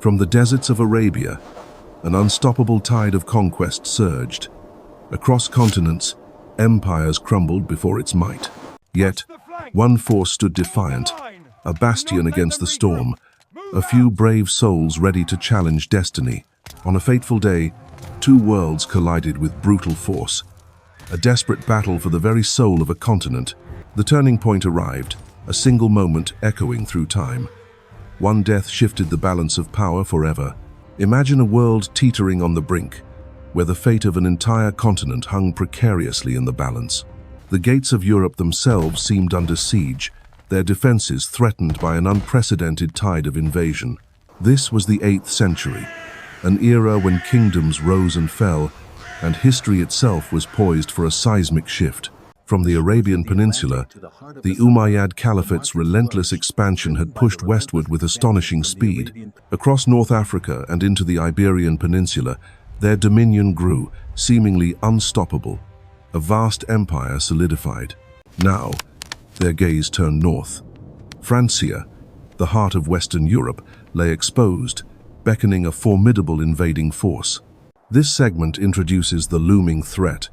From the deserts of Arabia, an unstoppable tide of conquest surged. Across continents, empires crumbled before its might. Yet, one force stood defiant, a bastion against the storm, a few brave souls ready to challenge destiny. On a fateful day, two worlds collided with brutal force. A desperate battle for the very soul of a continent. The turning point arrived, a single moment echoing through time. One death shifted the balance of power forever. Imagine a world teetering on the brink, where the fate of an entire continent hung precariously in the balance. The gates of Europe themselves seemed under siege, their defenses threatened by an unprecedented tide of invasion. This was the 8th century, an era when kingdoms rose and fell, and history itself was poised for a seismic shift. From the Arabian Peninsula, the Umayyad Caliphate's relentless expansion had pushed westward with astonishing speed. Across North Africa and into the Iberian Peninsula, their dominion grew, seemingly unstoppable. A vast empire solidified. Now, their gaze turned north. Francia, the heart of Western Europe, lay exposed, beckoning a formidable invading force. This segment introduces the looming threat,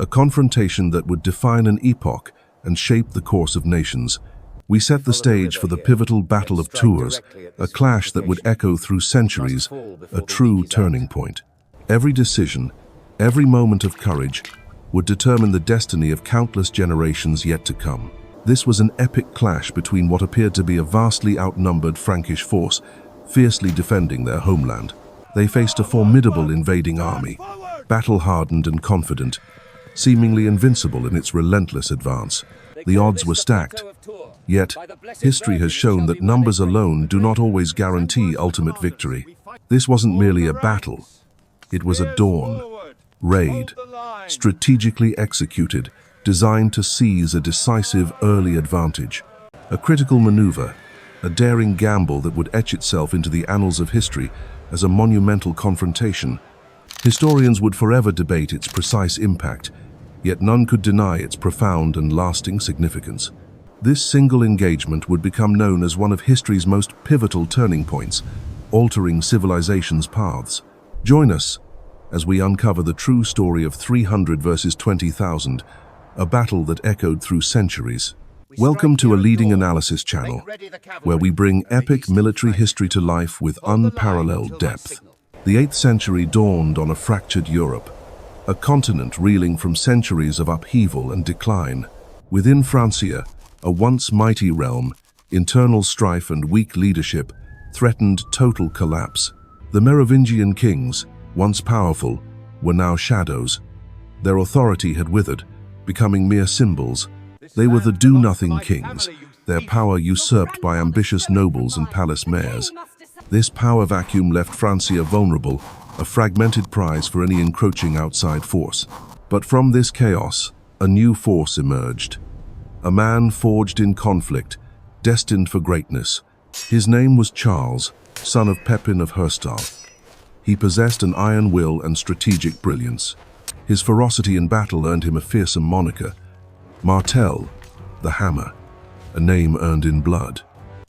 a confrontation that would define an epoch and shape the course of nations. We set the stage for the pivotal Battle of Tours, a clash that would echo through centuries, a true turning point. Every decision, every moment of courage, would determine the destiny of countless generations yet to come. This was an epic clash between what appeared to be a vastly outnumbered Frankish force, fiercely defending their homeland. They faced a formidable invading army, battle-hardened and confident, seemingly invincible in its relentless advance. The odds were stacked. Yet, history has shown that numbers alone do not always guarantee ultimate victory. This wasn't merely a battle. It was a dawn, raid, strategically executed, designed to seize a decisive early advantage. A critical maneuver, a daring gamble that would etch itself into the annals of history as a monumental confrontation. Historians would forever debate its precise impact, yet none could deny its profound and lasting significance. This single engagement would become known as one of history's most pivotal turning points, altering civilization's paths. Join us as we uncover the true story of 300 versus 20,000, a battle that echoed through centuries. Welcome to a leading analysis channel, where we bring epic military history to life with unparalleled depth. The 8th century dawned on a fractured Europe, a continent reeling from centuries of upheaval and decline. Within Francia, a once mighty realm, internal strife and weak leadership threatened total collapse. The Merovingian kings, once powerful, were now shadows. Their authority had withered, becoming mere symbols. They were the do-nothing kings, their power usurped by ambitious nobles and palace mayors. This power vacuum left Francia vulnerable, a fragmented prize for any encroaching outside force. But from this chaos, a new force emerged. A man forged in conflict, destined for greatness. His name was Charles, son of Pepin of Herstal. He possessed an iron will and strategic brilliance. His ferocity in battle earned him a fearsome moniker, Martell, the Hammer, a name earned in blood.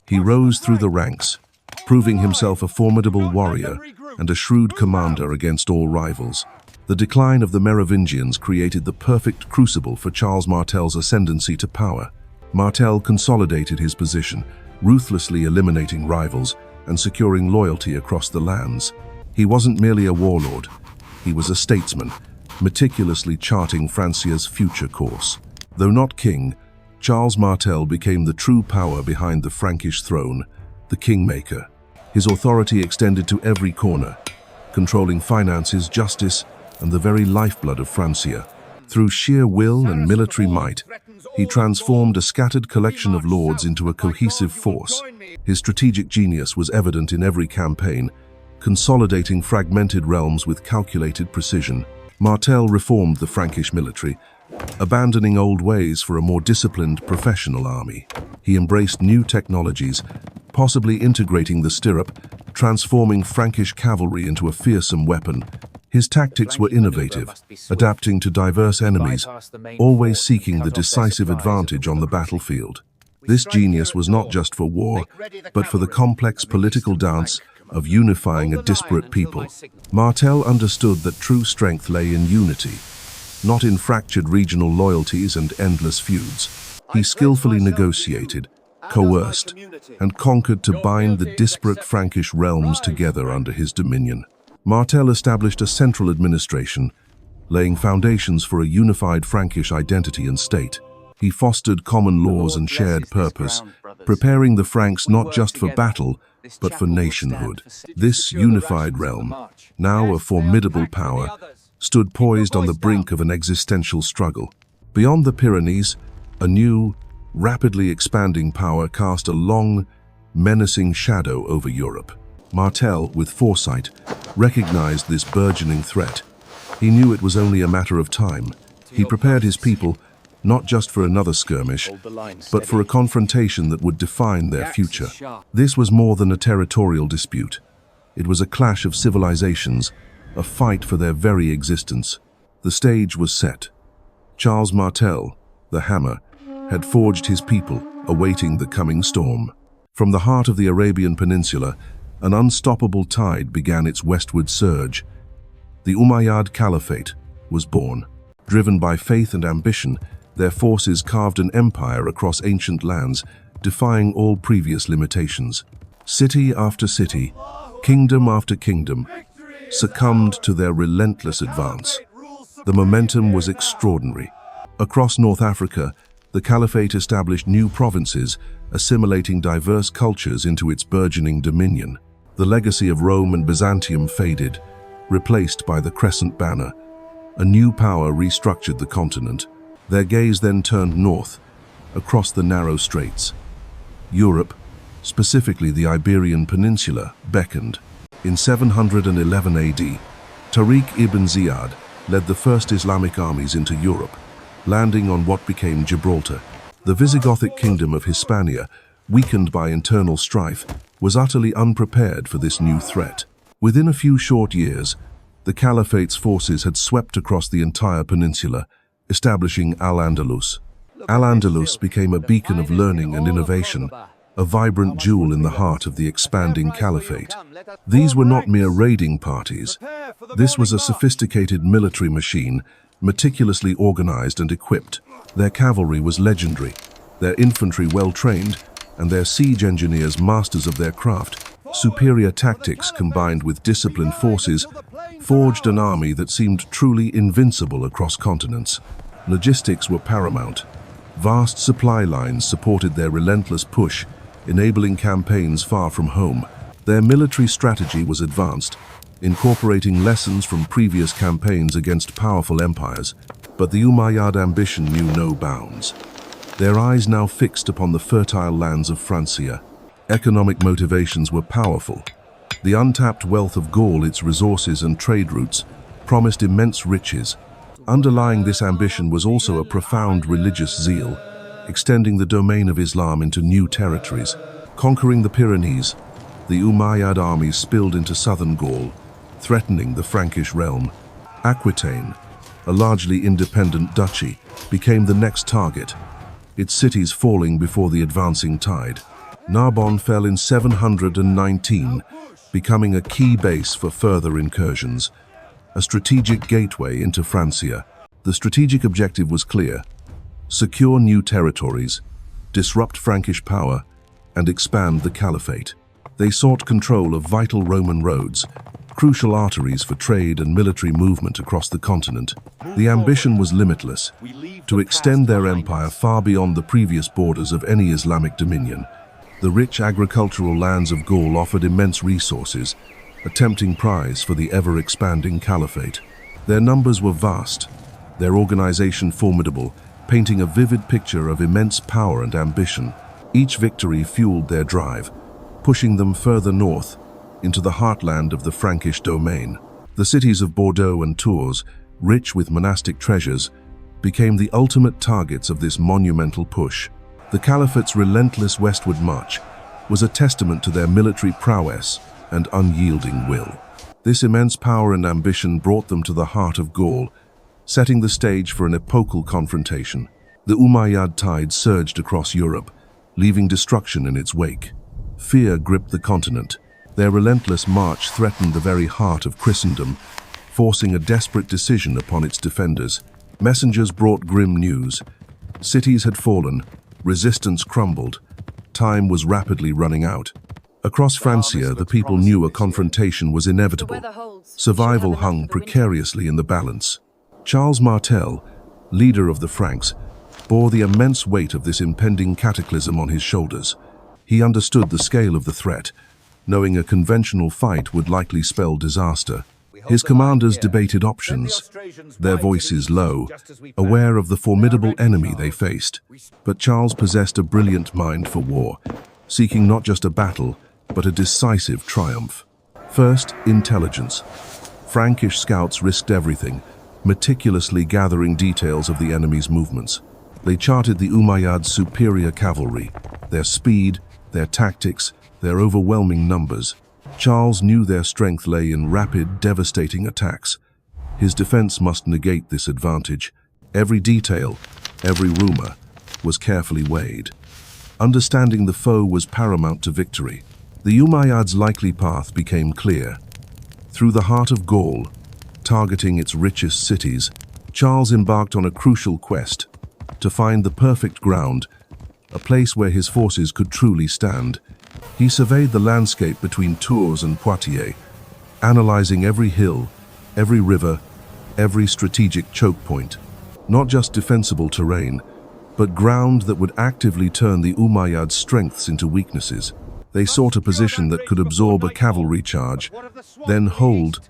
He rose through the ranks, proving himself a formidable warrior and a shrewd commander against all rivals. The decline of the Merovingians created the perfect crucible for Charles Martel's ascendancy to power. Martel consolidated his position, ruthlessly eliminating rivals and securing loyalty across the lands. He wasn't merely a warlord, he was a statesman, meticulously charting Francia's future course. Though not king, Charles Martel became the true power behind the Frankish throne, the kingmaker. His authority extended to every corner, controlling finances, justice, and the very lifeblood of Francia. Through sheer will and military might, he transformed a scattered collection of lords into a cohesive force. His strategic genius was evident in every campaign, consolidating fragmented realms with calculated precision. Martel reformed the Frankish military, abandoning old ways for a more disciplined professional army. He embraced new technologies, possibly integrating the stirrup, transforming Frankish cavalry into a fearsome weapon. His tactics were innovative, adapting to diverse enemies, always seeking the decisive advantage on the battlefield. This genius was not just for war, but for the complex political dance of unifying a disparate people. Martell understood that true strength lay in unity, not in fractured regional loyalties and endless feuds. He skillfully negotiated, coerced, and conquered to bind the disparate Frankish realms together under his dominion. Martell established a central administration, laying foundations for a unified Frankish identity and state. He fostered common laws and shared purpose, preparing the Franks not just for battle, but for nationhood. This unified realm, now a formidable power, stood poised on the brink of an existential struggle. Beyond the Pyrenees, a new, rapidly expanding power cast a long, menacing shadow over Europe. Martell, with foresight, recognized this burgeoning threat. He knew it was only a matter of time. He prepared his people not just for another skirmish, but for a confrontation that would define their future. This was more than a territorial dispute. It was a clash of civilizations, a fight for their very existence. The stage was set. Charles Martel, the hammer, had forged his people, awaiting the coming storm. From the heart of the Arabian Peninsula, an unstoppable tide began its westward surge. The Umayyad Caliphate was born. Driven by faith and ambition, their forces carved an empire across ancient lands, defying all previous limitations. City after city, kingdom after kingdom, succumbed to their relentless advance. The momentum was extraordinary. Across North Africa, the Caliphate established new provinces, assimilating diverse cultures into its burgeoning dominion. The legacy of Rome and Byzantium faded, replaced by the Crescent Banner. A new power restructured the continent. Their gaze then turned north, across the narrow straits. Europe, specifically the Iberian Peninsula, beckoned. In 711 AD, Tariq ibn Ziyad led the first Islamic armies into Europe, landing on what became Gibraltar. The Visigothic kingdom of Hispania, weakened by internal strife, was utterly unprepared for this new threat. Within a few short years, the Caliphate's forces had swept across the entire peninsula, establishing Al-Andalus. Al-Andalus became a beacon of learning and innovation, a vibrant jewel in the heart of the expanding caliphate. These were not mere raiding parties. This was a sophisticated military machine, meticulously organized and equipped. Their cavalry was legendary, their infantry well-trained, and their siege engineers masters of their craft. Superior tactics combined with disciplined forces forged an army that seemed truly invincible across continents. Logistics were paramount. Vast supply lines supported their relentless push, enabling campaigns far from home. Their military strategy was advanced, incorporating lessons from previous campaigns against powerful empires, but the Umayyad ambition knew no bounds. Their eyes now fixed upon the fertile lands of Francia. Economic motivations were powerful. The untapped wealth of Gaul, its resources and trade routes, promised immense riches. Underlying this ambition was also a profound religious zeal, extending the domain of Islam into new territories. Conquering the Pyrenees, the Umayyad armies spilled into southern Gaul, threatening the Frankish realm. Aquitaine, a largely independent duchy, became the next target, its cities falling before the advancing tide. Narbonne fell in 719, becoming a key base for further incursions, a strategic gateway into Francia. The strategic objective was clear: secure new territories, disrupt Frankish power, and expand the caliphate. They sought control of vital Roman roads, crucial arteries for trade and military movement across the continent. The ambition was limitless: to extend their empire far beyond the previous borders of any Islamic dominion. The rich agricultural lands of Gaul offered immense resources, a tempting prize for the ever-expanding caliphate. Their numbers were vast, their organization formidable, painting a vivid picture of immense power and ambition. Each victory fueled their drive, pushing them further north, into the heartland of the Frankish domain. The cities of Bordeaux and Tours, rich with monastic treasures, became the ultimate targets of this monumental push. The Caliphate's relentless westward march was a testament to their military prowess and unyielding will. This immense power and ambition brought them to the heart of Gaul, setting the stage for an epochal confrontation. The Umayyad tide surged across Europe, leaving destruction in its wake. Fear gripped the continent. Their relentless march threatened the very heart of Christendom, forcing a desperate decision upon its defenders. Messengers brought grim news. Cities had fallen, resistance crumbled, time was rapidly running out. Across Francia, the people knew a confrontation was inevitable. Survival hung precariously in the balance. Charles Martel, leader of the Franks, bore the immense weight of this impending cataclysm on his shoulders. He understood the scale of the threat, knowing a conventional fight would likely spell disaster. His commanders debated options, their voices low, aware of the formidable enemy they faced. But Charles possessed a brilliant mind for war, seeking not just a battle, but a decisive triumph. First, intelligence. Frankish scouts risked everything, meticulously gathering details of the enemy's movements. They charted the Umayyad's superior cavalry, their speed, their tactics, their overwhelming numbers. Charles knew their strength lay in rapid, devastating attacks. His defense must negate this advantage. Every detail, every rumor, was carefully weighed. Understanding the foe was paramount to victory. The Umayyad's likely path became clear. Through the heart of Gaul, targeting its richest cities, Charles embarked on a crucial quest to find the perfect ground, a place where his forces could truly stand. He surveyed the landscape between Tours and Poitiers, analyzing every hill, every river, every strategic choke point. Not just defensible terrain, but ground that would actively turn the Umayyad's strengths into weaknesses. They sought a position that could absorb a cavalry charge, then hold,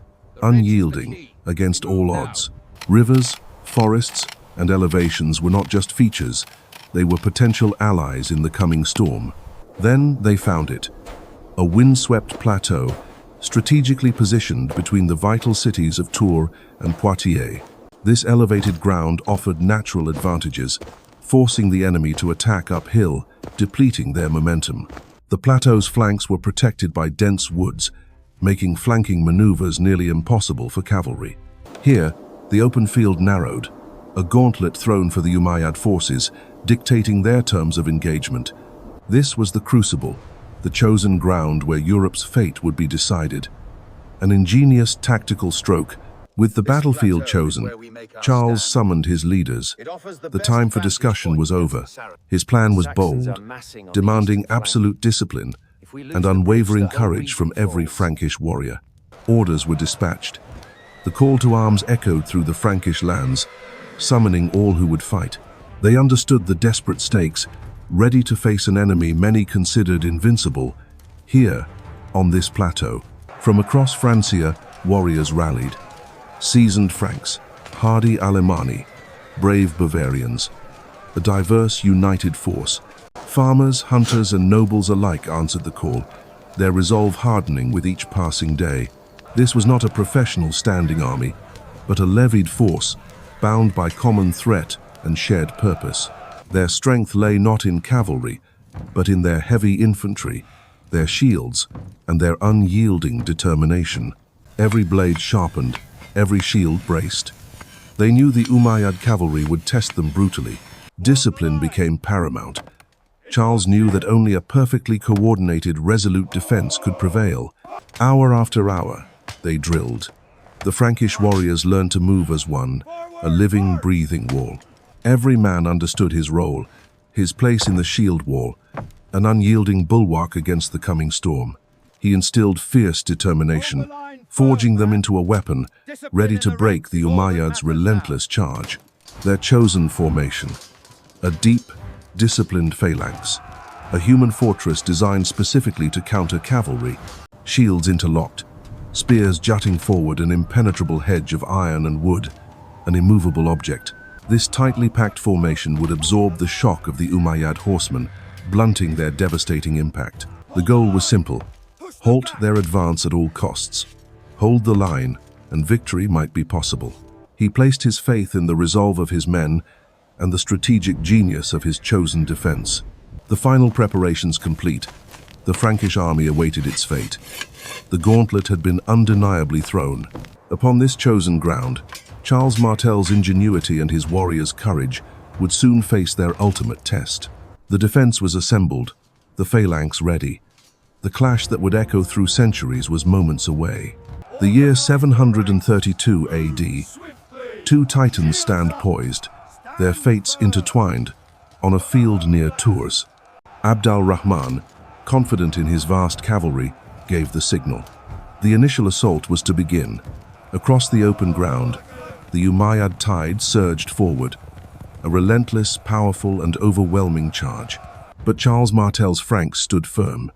unyielding, against all odds. Rivers, forests, and elevations were not just features, they were potential allies in the coming storm. Then they found it, a windswept plateau, strategically positioned between the vital cities of Tours and Poitiers. This elevated ground offered natural advantages, forcing the enemy to attack uphill, depleting their momentum. The plateau's flanks were protected by dense woods, making flanking maneuvers nearly impossible for cavalry. Here, the open field narrowed, a gauntlet thrown for the Umayyad forces, dictating their terms of engagement. This was the crucible, the chosen ground where Europe's fate would be decided. An ingenious tactical stroke. With the battlefield chosen, Charles summoned his leaders. The time for discussion was over. His plan was bold, demanding absolute discipline and unwavering courage from every Frankish warrior. Orders were dispatched. The call to arms echoed through the Frankish lands, summoning all who would fight. They understood the desperate stakes, ready to face an enemy many considered invincible. Here, on this plateau, from across Francia, warriors rallied. Seasoned Franks, hardy Alemanni, brave Bavarians, a diverse, united force. Farmers, hunters, and nobles alike answered the call, their resolve hardening with each passing day. This was not a professional standing army, but a levied force, bound by common threat and shared purpose. Their strength lay not in cavalry, but in their heavy infantry, their shields, and their unyielding determination. Every blade sharpened, every shield braced. They knew the Umayyad cavalry would test them brutally. Discipline became paramount. Charles knew that only a perfectly coordinated, resolute defense could prevail. Hour after hour, they drilled. The Frankish warriors learned to move as one, a living, breathing wall. Every man understood his role, his place in the shield wall, an unyielding bulwark against the coming storm. He instilled fierce determination, forging them into a weapon, ready to break the Umayyad's relentless charge. Their chosen formation, a deep, disciplined phalanx, a human fortress designed specifically to counter cavalry, shields interlocked, spears jutting forward, an impenetrable hedge of iron and wood, an immovable object. This tightly packed formation would absorb the shock of the Umayyad horsemen, blunting their devastating impact. The goal was simple: halt their advance at all costs. Hold the line, and victory might be possible. He placed his faith in the resolve of his men and the strategic genius of his chosen defense. The final preparations complete, the Frankish army awaited its fate. The gauntlet had been undeniably thrown. Upon this chosen ground, Charles Martel's ingenuity and his warriors' courage would soon face their ultimate test. The defense was assembled, the phalanx ready. The clash that would echo through centuries was moments away. The year 732 AD, two titans stand poised, their fates intertwined, on a field near Tours. Abd al-Rahman, confident in his vast cavalry, gave the signal. The initial assault was to begin. Across the open ground, the Umayyad tide surged forward, a relentless, powerful, and overwhelming charge. But Charles Martel's Franks stood firm,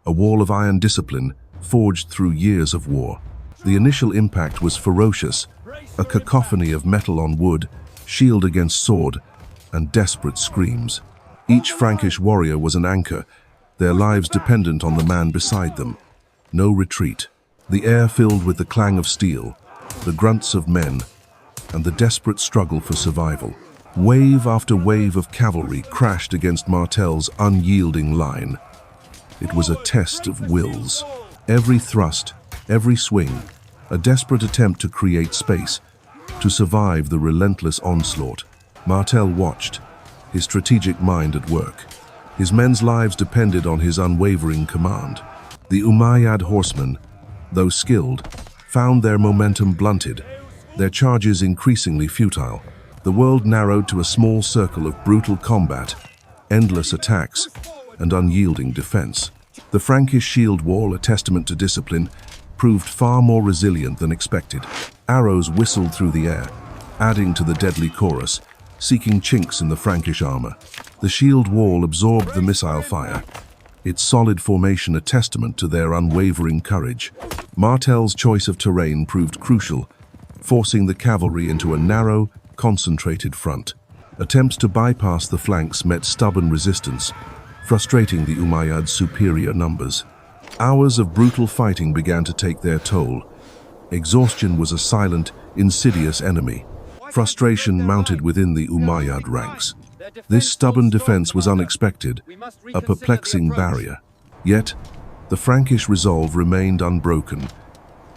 a wall of iron discipline forged through years of war. The initial impact was ferocious, a cacophony of metal on wood, shield against sword, and desperate screams. Each Frankish warrior was an anchor, their lives dependent on the man beside them. No retreat. The air filled with the clang of steel, the grunts of men, and the desperate struggle for survival. Wave after wave of cavalry crashed against Martel's unyielding line. It was a test of wills. Every thrust, every swing, a desperate attempt to create space, to survive the relentless onslaught. Martel watched, his strategic mind at work. His men's lives depended on his unwavering command. The Umayyad horsemen, though skilled, found their momentum blunted, their charges increasingly futile. The world narrowed to a small circle of brutal combat, endless attacks, and unyielding defense. The Frankish shield wall, a testament to discipline, proved far more resilient than expected. Arrows whistled through the air, adding to the deadly chorus, seeking chinks in the Frankish armor. The shield wall absorbed the missile fire, its solid formation a testament to their unwavering courage. Martel's choice of terrain proved crucial, forcing the cavalry into a narrow, concentrated front. Attempts to bypass the flanks met stubborn resistance, frustrating the Umayyad's superior numbers. Hours of brutal fighting began to take their toll. Exhaustion was a silent, insidious enemy. Frustration mounted within the Umayyad ranks. This stubborn defense was unexpected, a perplexing barrier. Yet, the Frankish resolve remained unbroken.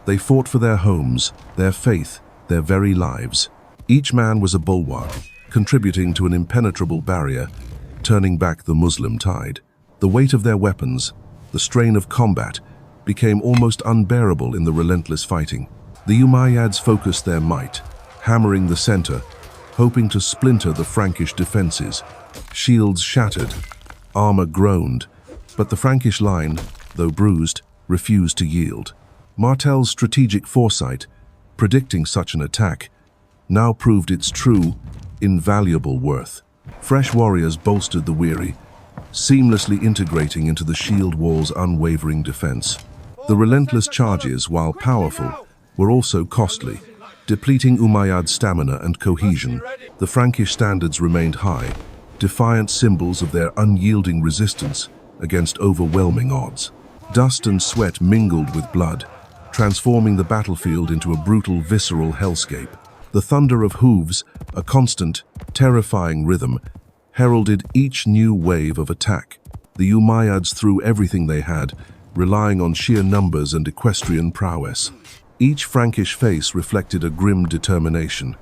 They fought for their homes, their faith, their very lives. Each man was a bulwark, contributing to an impenetrable barrier, turning back the Muslim tide. The weight of their weapons, the strain of combat, became almost unbearable in the relentless fighting. The Umayyads focused their might, hammering the center, hoping to splinter the Frankish defenses. Shields shattered, armor groaned, but the Frankish line, though bruised, refused to yield. Martel's strategic foresight, predicting such an attack, now proved its true, invaluable worth. Fresh warriors bolstered the weary, seamlessly integrating into the shield wall's unwavering defense. The relentless charges, while powerful, were also costly, depleting Umayyad's stamina and cohesion. The Frankish standards remained high, defiant symbols of their unyielding resistance against overwhelming odds. Dust and sweat mingled with blood, transforming the battlefield into a brutal, visceral hellscape. The thunder of hooves, a constant, terrifying rhythm, heralded each new wave of attack. The Umayyads threw everything they had, relying on sheer numbers and equestrian prowess. Each Frankish face reflected a grim determination.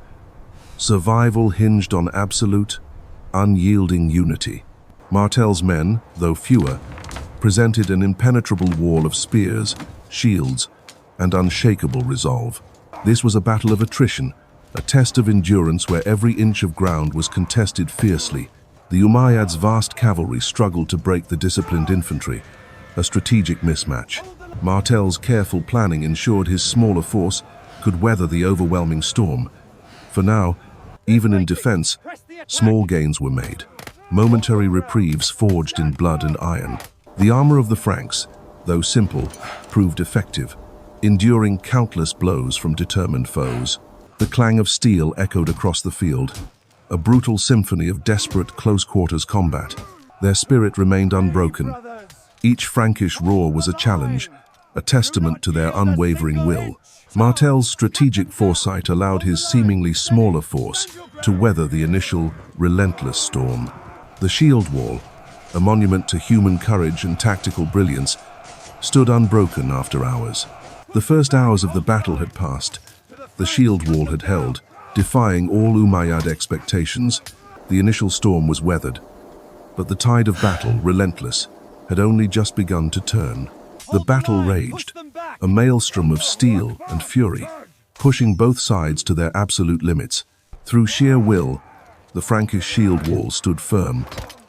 Survival hinged on absolute, unyielding unity. Martel's men, though fewer, presented an impenetrable wall of spears, shields, and unshakable resolve. This was a battle of attrition, a test of endurance where every inch of ground was contested fiercely. The Umayyads' vast cavalry struggled to break the disciplined infantry, a strategic mismatch. Martel's careful planning ensured his smaller force could weather the overwhelming storm. For now, even in defense, small gains were made. Momentary reprieves forged in blood and iron. The armor of the Franks, though simple, proved effective, enduring countless blows from determined foes. The clang of steel echoed across the field, a brutal symphony of desperate close-quarters combat. Their spirit remained unbroken. Each Frankish roar was a challenge, a testament to their unwavering will. Martel's strategic foresight allowed his seemingly smaller force to weather the initial, relentless storm. The shield wall, a monument to human courage and tactical brilliance, stood unbroken after hours. The first hours of the battle had passed. The shield wall had held, defying all Umayyad expectations. The initial storm was weathered, but the tide of battle, relentless, had only just begun to turn. The battle raged, a maelstrom of steel and fury, pushing both sides to their absolute limits. Through sheer will, the Frankish shield wall stood firm,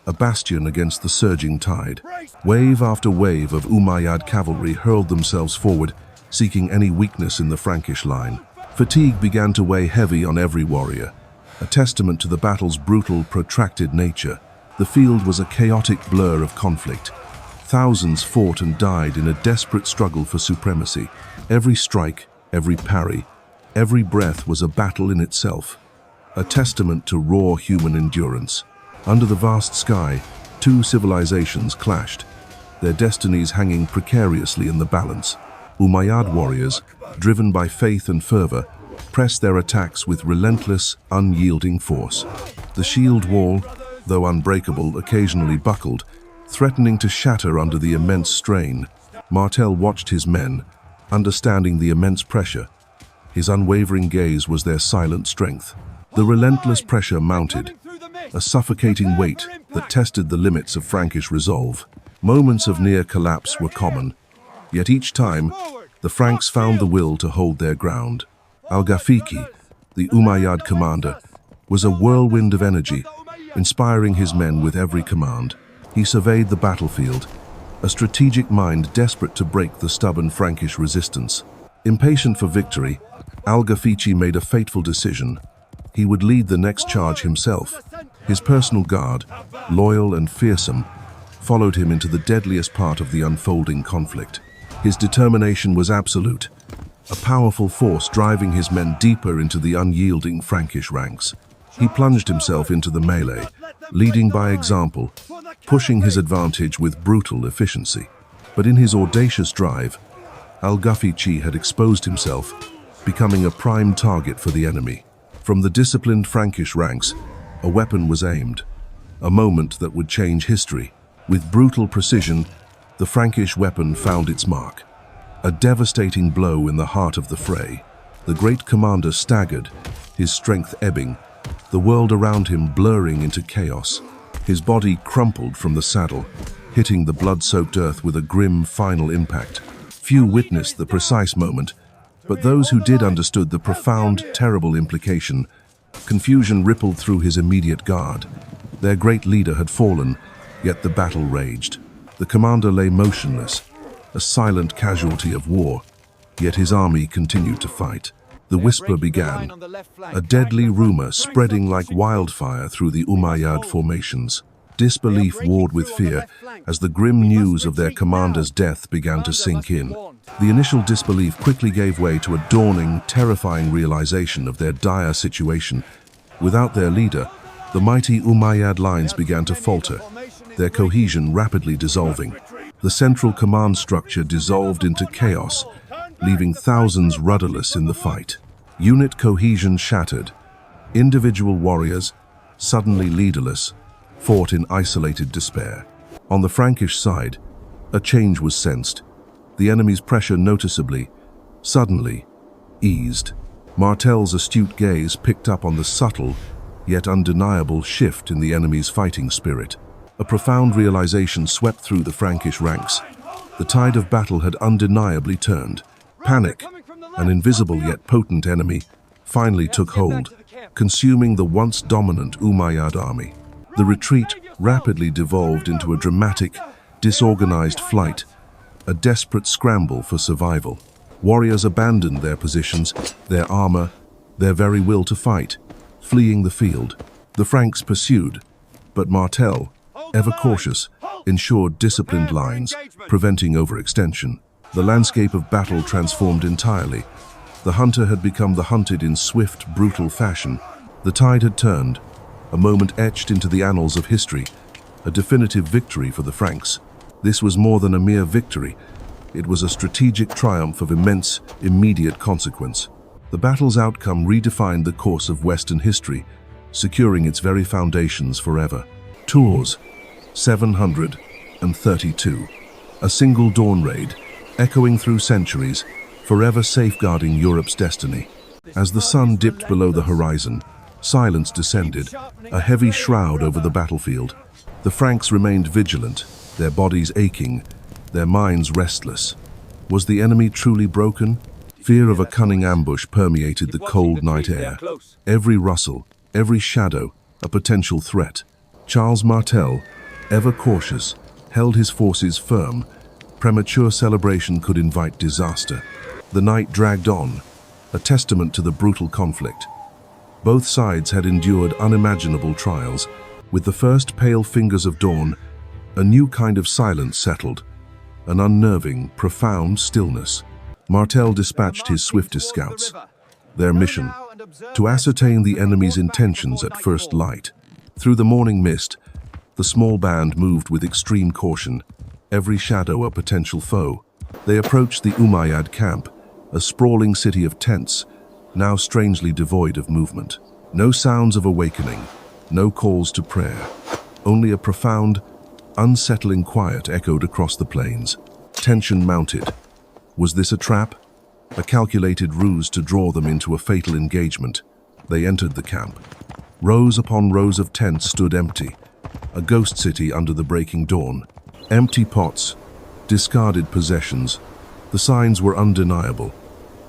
a bastion against the surging tide. Wave after wave of Umayyad cavalry hurled themselves forward, seeking any weakness in the Frankish line. Fatigue began to weigh heavy on every warrior, a testament to the battle's brutal, protracted nature. The field was a chaotic blur of conflict. Thousands fought and died in a desperate struggle for supremacy. Every strike, every parry, every breath was a battle in itself, a testament to raw human endurance. Under the vast sky, two civilizations clashed, their destinies hanging precariously in the balance. Umayyad warriors, driven by faith and fervor, pressed their attacks with relentless, unyielding force. The shield wall, though unbreakable, occasionally buckled, threatening to shatter under the immense strain. Martell watched his men, understanding the immense pressure. His unwavering gaze was their silent strength. The relentless pressure mounted, a suffocating weight that tested the limits of Frankish resolve. Moments of near collapse were common, yet each time, the Franks found the will to hold their ground. Al-Ghafiqi, the Umayyad commander, was a whirlwind of energy, inspiring his men with every command. He surveyed the battlefield, a strategic mind desperate to break the stubborn Frankish resistance. Impatient for victory, Al-Ghafiqi made a fateful decision. He would lead the next charge himself. His personal guard, loyal and fearsome, followed him into the deadliest part of the unfolding conflict. His determination was absolute, a powerful force driving his men deeper into the unyielding Frankish ranks. He plunged himself into the melee, leading by example, pushing his advantage with brutal efficiency. But in his audacious drive, Al-Ghafiqi had exposed himself, becoming a prime target for the enemy. From the disciplined Frankish ranks, a weapon was aimed, a moment that would change history. With brutal precision, the Frankish weapon found its mark. A devastating blow in the heart of the fray. The great commander staggered, his strength ebbing, the world around him blurring into chaos. His body crumpled from the saddle, hitting the blood-soaked earth with a grim final impact. Few witnessed the precise moment, but those who did understood the profound, terrible implication. Confusion rippled through his immediate guard. Their great leader had fallen, yet the battle raged. The commander lay motionless, a silent casualty of war, yet his army continued to fight. The whisper began, a deadly rumor spreading like wildfire through the Umayyad formations. Disbelief warred with fear as the grim news of their commander's death began to sink in. The initial disbelief quickly gave way to a dawning, terrifying realization of their dire situation. Without their leader, the mighty Umayyad lines began to falter, their cohesion rapidly dissolving. The central command structure dissolved into chaos, leaving thousands rudderless in the fight. Unit cohesion shattered. Individual warriors, suddenly leaderless, fought in isolated despair. On the Frankish side, a change was sensed. The enemy's pressure noticeably, suddenly, eased. Martell's astute gaze picked up on the subtle, yet undeniable shift in the enemy's fighting spirit. A profound realization swept through the Frankish ranks. The tide of battle had undeniably turned. Panic, an invisible yet potent enemy, finally took hold, consuming the once dominant Umayyad army. The retreat rapidly devolved into a dramatic, disorganized flight, a desperate scramble for survival. Warriors abandoned their positions, their armor, their very will to fight, fleeing the field. The Franks pursued, but Martell, ever cautious, ensured disciplined lines, preventing overextension. The landscape of battle transformed entirely. The hunter had become the hunted in swift, brutal fashion. The tide had turned, a moment etched into the annals of history, a definitive victory for the Franks. This was more than a mere victory. It was a strategic triumph of immense, immediate consequence. The battle's outcome redefined the course of Western history, securing its very foundations forever. Tours, 732. A single dawn raid, echoing through centuries, forever safeguarding Europe's destiny. As the sun dipped below the horizon, silence descended, a heavy shroud over the battlefield. The Franks remained vigilant, their bodies aching, their minds restless. Was the enemy truly broken? Fear of a cunning ambush permeated the cold night air. Every rustle, every shadow, a potential threat. Charles Martel, ever cautious, held his forces firm. Premature celebration could invite disaster. The night dragged on, a testament to the brutal conflict. Both sides had endured unimaginable trials. With the first pale fingers of dawn, a new kind of silence settled, an unnerving, profound stillness. Martel dispatched his swiftest scouts. Their mission, to ascertain the enemy's intentions at first light. Through the morning mist, the small band moved with extreme caution, every shadow a potential foe. They approached the Umayyad camp, a sprawling city of tents, now strangely devoid of movement. No sounds of awakening, no calls to prayer. Only a profound, unsettling quiet echoed across the plains. Tension mounted. Was this a trap? A calculated ruse to draw them into a fatal engagement? They entered the camp. Rows upon rows of tents stood empty, a ghost city under the breaking dawn. Empty pots, discarded possessions. The signs were undeniable.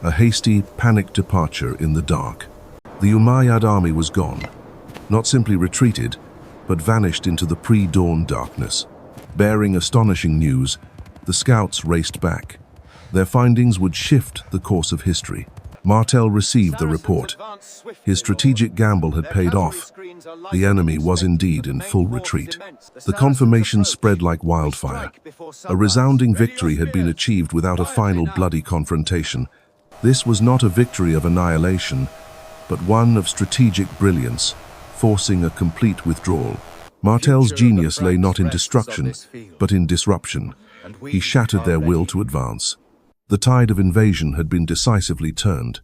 A hasty, panicked departure in the dark. The Umayyad army was gone. Not simply retreated, but vanished into the pre-dawn darkness. Bearing astonishing news, the scouts raced back. Their findings would shift the course of history. Martel received the report. His strategic gamble had paid off. The enemy was indeed in full retreat. The confirmation spread like wildfire. A resounding victory had been achieved without a final bloody confrontation. This was not a victory of annihilation, but one of strategic brilliance, forcing a complete withdrawal. Martel's genius lay not in destruction, but in disruption. He shattered their will to advance. The tide of invasion had been decisively turned.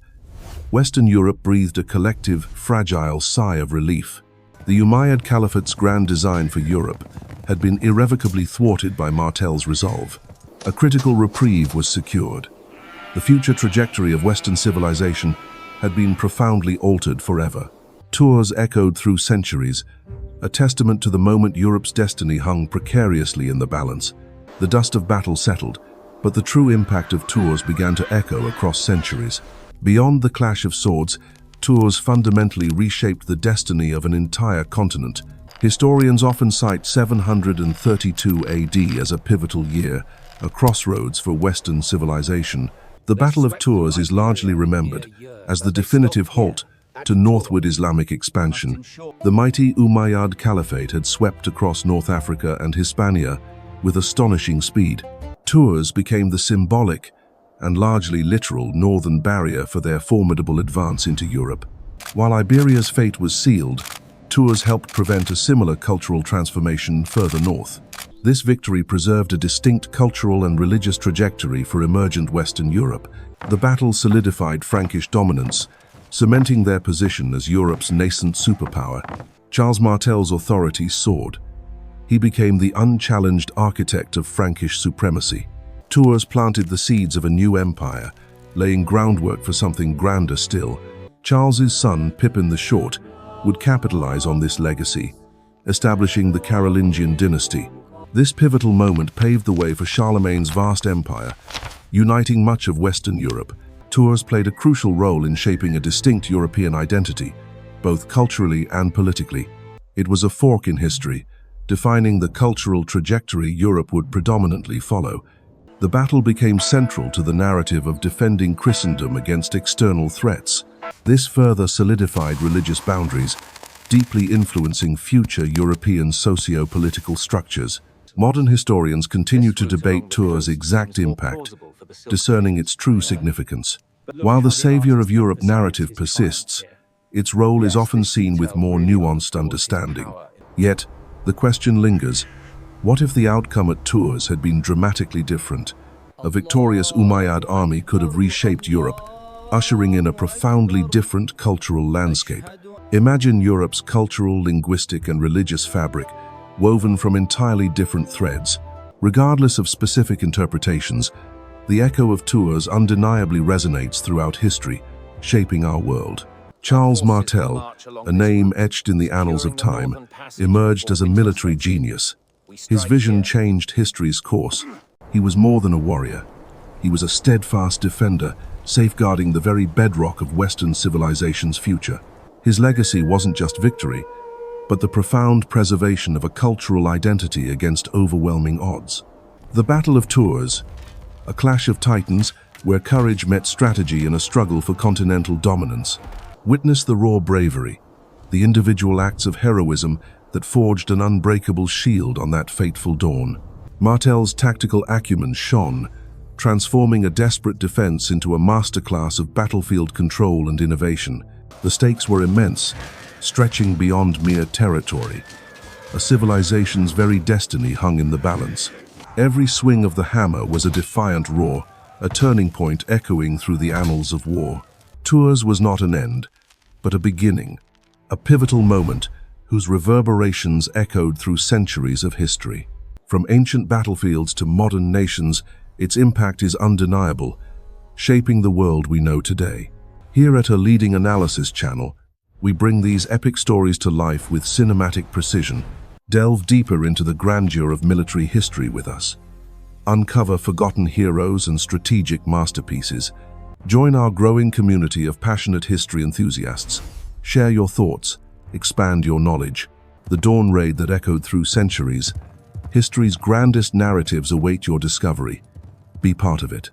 Western Europe breathed a collective, fragile sigh of relief. The Umayyad Caliphate's grand design for Europe had been irrevocably thwarted by Martel's resolve. A critical reprieve was secured. The future trajectory of Western civilization had been profoundly altered forever. Tours echoed through centuries, a testament to the moment Europe's destiny hung precariously in the balance. The dust of battle settled, but the true impact of Tours began to echo across centuries. Beyond the clash of swords, Tours fundamentally reshaped the destiny of an entire continent. Historians often cite 732 AD as a pivotal year, a crossroads for Western civilization. The Battle of Tours is largely remembered as the definitive halt to northward Islamic expansion. The mighty Umayyad Caliphate had swept across North Africa and Hispania with astonishing speed. Tours became the symbolic and largely literal northern barrier for their formidable advance into Europe. While Iberia's fate was sealed, Tours helped prevent a similar cultural transformation further north. This victory preserved a distinct cultural and religious trajectory for emergent Western Europe. The battle solidified Frankish dominance, cementing their position as Europe's nascent superpower. Charles Martel's authority soared. He became the unchallenged architect of Frankish supremacy. Tours planted the seeds of a new empire, laying groundwork for something grander still. Charles's son, Pippin the Short, would capitalize on this legacy, establishing the Carolingian dynasty. This pivotal moment paved the way for Charlemagne's vast empire, uniting much of Western Europe. Tours played a crucial role in shaping a distinct European identity, both culturally and politically. It was a fork in history, defining the cultural trajectory Europe would predominantly follow. The battle became central to the narrative of defending Christendom against external threats. This further solidified religious boundaries, deeply influencing future European socio-political structures. Modern historians continue to debate Tours' exact impact, discerning its true significance. While the savior of Europe narrative persists, its role is often seen with more nuanced understanding. Yet, the question lingers, what if the outcome at Tours had been dramatically different? A victorious Umayyad army could have reshaped Europe, ushering in a profoundly different cultural landscape. Imagine Europe's cultural, linguistic, and religious fabric, woven from entirely different threads. Regardless of specific interpretations, the echo of Tours undeniably resonates throughout history, shaping our world. Charles Martel, a name etched in the annals of time, emerged as a military genius. His vision changed history's course. He was more than a warrior. He was a steadfast defender, safeguarding the very bedrock of Western civilization's future. His legacy wasn't just victory, but the profound preservation of a cultural identity against overwhelming odds. The Battle of Tours, a clash of titans where courage met strategy in a struggle for continental dominance. Witness the raw bravery, the individual acts of heroism that forged an unbreakable shield on that fateful dawn. Martell's tactical acumen shone, transforming a desperate defense into a masterclass of battlefield control and innovation. The stakes were immense, stretching beyond mere territory. A civilization's very destiny hung in the balance. Every swing of the hammer was a defiant roar, a turning point echoing through the annals of war. Tours was not an end, but a beginning, a pivotal moment whose reverberations echoed through centuries of history. From ancient battlefields to modern nations, its impact is undeniable, shaping the world we know today. Here at a leading analysis channel, we bring these epic stories to life with cinematic precision. Delve deeper into the grandeur of military history with us. Uncover forgotten heroes and strategic masterpieces. Join our growing community of passionate history enthusiasts. Share your thoughts, expand your knowledge. The dawn raid that echoed through centuries. History's grandest narratives await your discovery. Be part of it.